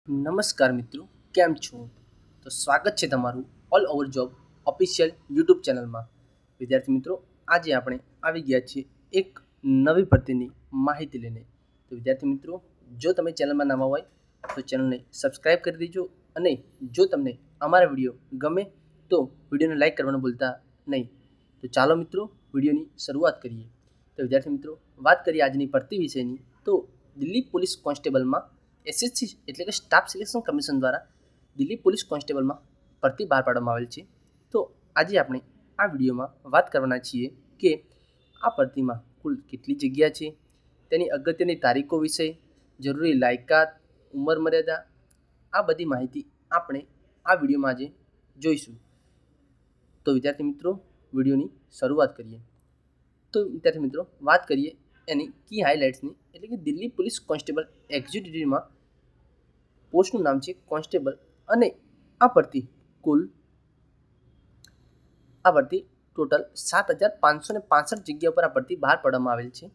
નમસ્કાર મિત્રો, કેમ છો? તો સ્વાગત છે તમારું all over job official YouTube ચેનલમાં. વિદ્યાર્થી મિત્રો, આજે આપણે આવી ગયા છીએ એક નવી ભરતીની માહિતી લઈને. તો વિદ્યાર્થી મિત્રો, જો તમે ચેનલમાં નવા હોય તો ચેનલને સબસ્ક્રાઈબ કરી દેજો અને જો તમને અમારા વિડીયો ગમે તો વિડીયોને લાઈક કરવાનું ભૂલતા નહીં. તો ચાલો મિત્રો, વિડીયોની શરૂઆત કરીએ. તો વિદ્યાર્થી મિત્રો, વાત કરીએ આજની ભરતી વિશેની. તો દિલ્હી પોલીસ કોન્સ્ટેબલમાં એસએસસી એટલે કે સ્ટાફ સિલેક્શન કમિશન દ્વારા દિલ્હી પોલીસ કોન્સ્ટેબલમાં ભરતી બહાર પાડવામાં આવેલ છે. તો આજે આપણે આ વિડીયોમાં વાત કરવાના છીએ કે આ ભરતીમાં કુલ કેટલી જગ્યા છે, તેની અગત્યની તારીખો વિશે, જરૂરી લાયકાત, ઉંમર મર્યાદા, આ બધી માહિતી આપણે આ વિડીયોમાં આજે જોઈશું. તો વિદ્યાર્થી મિત્રો, વિડીયોની શરૂઆત કરીએ. તો વિદ્યાર્થી મિત્રો, વાત કરીએ એની કી હાઇલાઇટ્સની. એટલે કે દિલ્હી પોલીસ કોન્સ્ટેબલ એક્ઝિક્યુટિવમાં પોસ્ટનું નામ છે કોન્સ્ટેબલ અને આ ભરતી ટોટલ 7,565 જગ્યા પર આ ભરતી બહાર પાડવામાં આવેલ છે.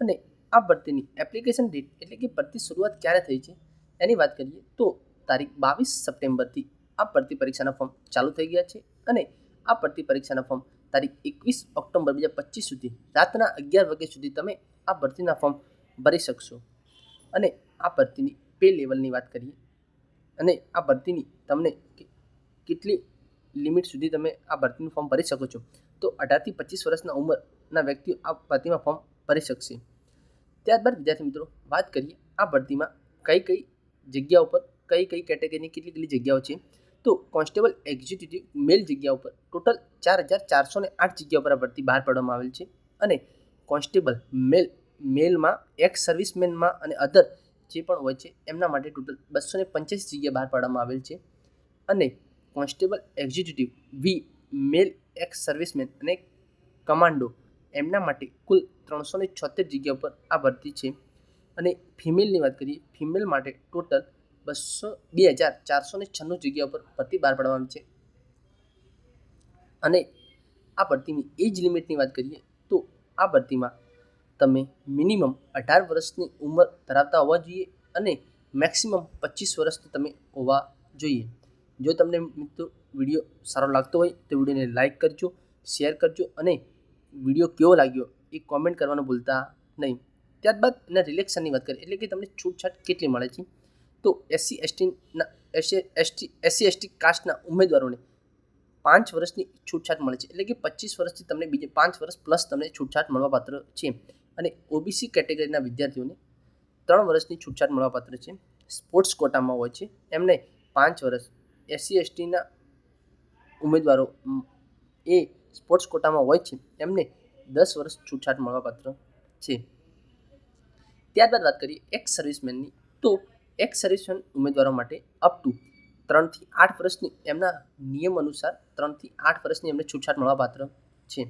અને આ ભરતીની એપ્લિકેશન ડેટ એટલે કે ભરતી શરૂઆત ક્યારે થઈ છે એની વાત કરીએ તો તારીખ 22 સપ્ટેમ્બરથી આ ભરતી પરીક્ષાના ફોર્મ ચાલુ થઈ ગયા છે. અને આ ભરતી પરીક્ષાના ફોર્મ તારીખ 21 ઓક્ટોબર 2025 સુધી રાતના 11 વાગ્યા સુધી તમે આ ભરતીના ફોર્મ ભરી શકશો. અને આ ભરતીની પે લેવલની વાત કરીએ અને આ ભરતીની તમને કેટલી લિમિટ સુધી તમે આ ભરતીનું ફોર્મ ભરી શકો છો, તો 18 થી 25 વર્ષના ઉંમરના વ્યક્તિઓ આ ભરતીમાં ફોર્મ ભરી શકશે. ત્યારબાદ વિદ્યાર્થી મિત્રો, વાત કરીએ આ ભરતીમાં કઈ જગ્યા ઉપર કઈ કેટેગરીની કેટલી જગ્યાઓ છે. તો કોન્સ્ટેબલ એક્ઝિક્યુટિવ મેલ જગ્યા ઉપર ટોટલ 4,408 જગ્યા ઉપર આ ભરતી બહાર પાડવામાં આવેલ છે. અને કોન્સ્ટેબલ મેલમાં એક્સ સર્વિસમેનમાં અને અધર જે પણ હોય છે એમના માટે ટોટલ 285 જગ્યા બહાર પાડવામાં આવેલ છે. અને કોન્સ્ટેબલ એક્ઝિક્યુટિવ વી મેલ એક્સ સર્વિસમેન અને કમાન્ડો એમના માટે કુલ 376 જગ્યા પર આ ભરતી છે. અને ફિમેલની વાત કરીએ, ફિમેલ માટે ટોટલ 2,496 જગ્યા પર ભરતી બહાર પાડવામાં આવી છે. અને આ ભરતીની એજ લિમિટની વાત કરીએ તો આ ભરતીમાં તમે મિનિમમ 18 વર્ષની ઉંમર ધરાવતા હોવા જોઈએ અને મેક્સિમમ 25 વર્ષથી તમે હોવા જોઈએ. જો તમને મિત્રો વિડીયો સારો લાગતો હોય તો વિડીયોને લાઇક કરજો, શેર કરજો અને વિડીયો કેવો લાગ્યો એ કોમેન્ટ કરવાનું ભૂલતા નહીં. ત્યારબાદ એના રિલેક્શનની વાત કરીએ એટલે કે તમને છૂટછાટ કેટલી મળે છે. તો એસસી એસટી કાસ્ટના ઉમેદવારોને 5 વર્ષની છૂટછાટ મળે છે. એટલે કે 25 વર્ષથી તમને બીજે 5 વર્ષ પ્લસ તમને છૂટછાટ મળવાપાત્ર છે. અને ઓબીસી કેટેગરીના વિદ્યાર્થીઓને 3 વર્ષની છૂટછાટ મળવાપાત્ર છે. સ્પોર્ટ્સ કોટામાં હોય છે એમને 5 વર્ષ, એસસી એસટીના ઉમેદવારો એ સ્પોર્ટ્સ કોટામાં હોય છે એમને 10 વર્ષ છૂટછાટ મળવાપાત્ર છે. ત્યારબાદ વાત કરીએ એક્સ સર્વિસમેનની. તો એક્સ સર્વિસમેન ઉમેદવારો માટે અપ ટુ 3 થી 8 વર્ષની એમના નિયમ અનુસાર 3 થી 8 વર્ષની એમને છૂટછાટ મળવાપાત્ર છે.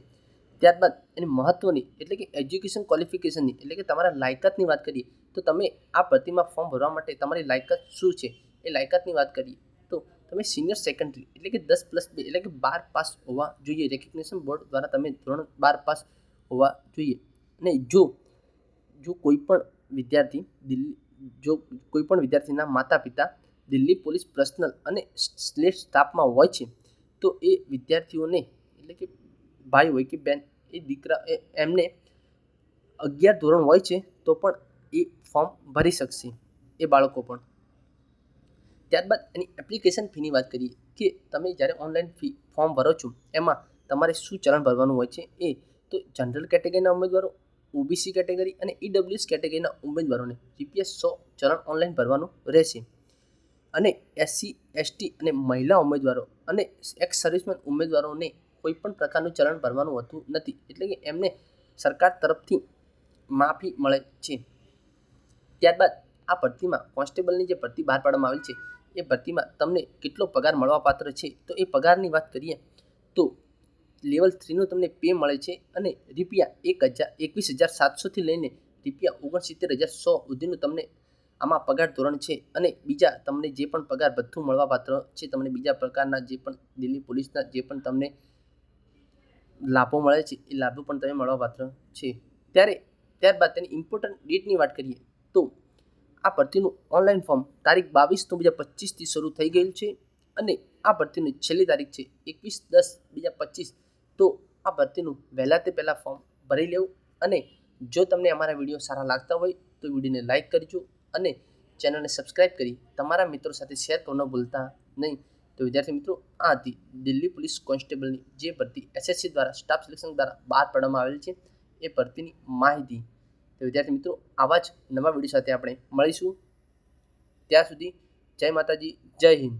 ત્યારબાદ એની મહત્ત્વની એટલે કે એજ્યુકેશન ક્વોલિફિકેશનની એટલે કે તમારા લાયકાતની વાત કરીએ તો તમે આ ભરતીમાં ફોર્મ ભરવા માટે તમારી લાયકાત શું છે એ લાયકાતની વાત કરીએ તો તમે સિનિયર સેકન્ડરી એટલે કે 10+2 એટલે કે 12 પાસ હોવા જોઈએ. રેકગ્નિશન બોર્ડ દ્વારા તમે ધોરણ 12 પાસ હોવા જોઈએ. અને જો કોઈ પણ વિદ્યાર્થીના માતા પિતા દિલ્હી પોલીસ પર્સનલ અને સ્લેશ સ્ટાફમાં હોય છે તો એ વિદ્યાર્થીઓને એટલે કે ભાઈ હોય કે બેન એ દીકરા એમને 11 ધોરણ હોય છે તો પણ એ ફોર્મ ભરી શકશે એ બાળકો પણ. ત્યારબાદ એની એપ્લિકેશન ફીની વાત કરીએ કે તમે જ્યારે ઓનલાઈન ફોર્મ ભરો છો એમાં તમારે શું ચલણ ભરવાનું હોય છે એ તો જનરલ કેટેગરીના ઉમેદવારો, ઓબીસી કેટેગરી અને ઈડબ્લ્યુએસ કેટેગરીના ઉમેદવારોને જીપીએસ 100 ચલણ ઓનલાઈન ભરવાનું રહેશે. અને એસસી એસટી અને મહિલા ઉમેદવારો અને એક્સ સર્વિસમેન ઉમેદવારોને કોઈપણ પ્રકારનું ચલણ ભરવાનું હોતું નથી. એટલે કે એમને સરકાર તરફથી માફી મળે છે. ત્યારબાદ આ ભરતીમાં કોન્સ્ટેબલની જે ભરતી બહાર પાડવામાં આવેલ છે એ ભરતીમાં તમને કેટલો પગાર મળવાપાત્ર છે તો એ પગારની વાત કરીએ તો લેવલ 3નું તમને પે મળે છે અને રૂપિયા 21,700થી લઈને રૂપિયા 69,100 સુધીનું તમને આમાં પગાર ધોરણ છે. અને બીજા તમને જે પણ પગાર બધું મળવાપાત્ર છે, તમને બીજા પ્રકારના જે પણ દિલ્હી પોલીસના જે પણ તમને લાભો મળે છે એ લાભો પણ તમે મળવાપાત્ર છે. ત્યારબાદ તેની ઇમ્પોર્ટન્ટ ડેટની વાત કરીએ તો આ ભરતીનું ઓનલાઈન ફોર્મ તારીખ 22/9/2025થી શરૂ થઈ ગયેલ છે અને આ ભરતીની છેલ્લી તારીખ છે 21/10/2025. તો આ ભરતીનું વહેલા તે પહેલાં ફોર્મ ભરી લેવું. અને જો તમને અમારા વિડીયો સારા લાગતા હોય તો વિડીયોને લાઇક કરજો અને ચેનલને સબસ્ક્રાઈબ કરી તમારા મિત્રો સાથે શેર કરવાનું ભૂલતા નહીં. તો વિદ્યાર્થી મિત્રો, આ હતી દિલ્હી પોલીસ કોન્સ્ટેબલની જે ભરતી SSC દ્વારા સ્ટાફ સિલેક્શન દ્વારા બહાર પાડવામાં આવેલ છે એ ભરતીની માહિતી. તો વિદ્યાર્થી મિત્રો, આવા જ નવા વિડીયો સાથે આપણે મળીશું. ત્યાં સુધી જય માતાજી, જય હિન્દ.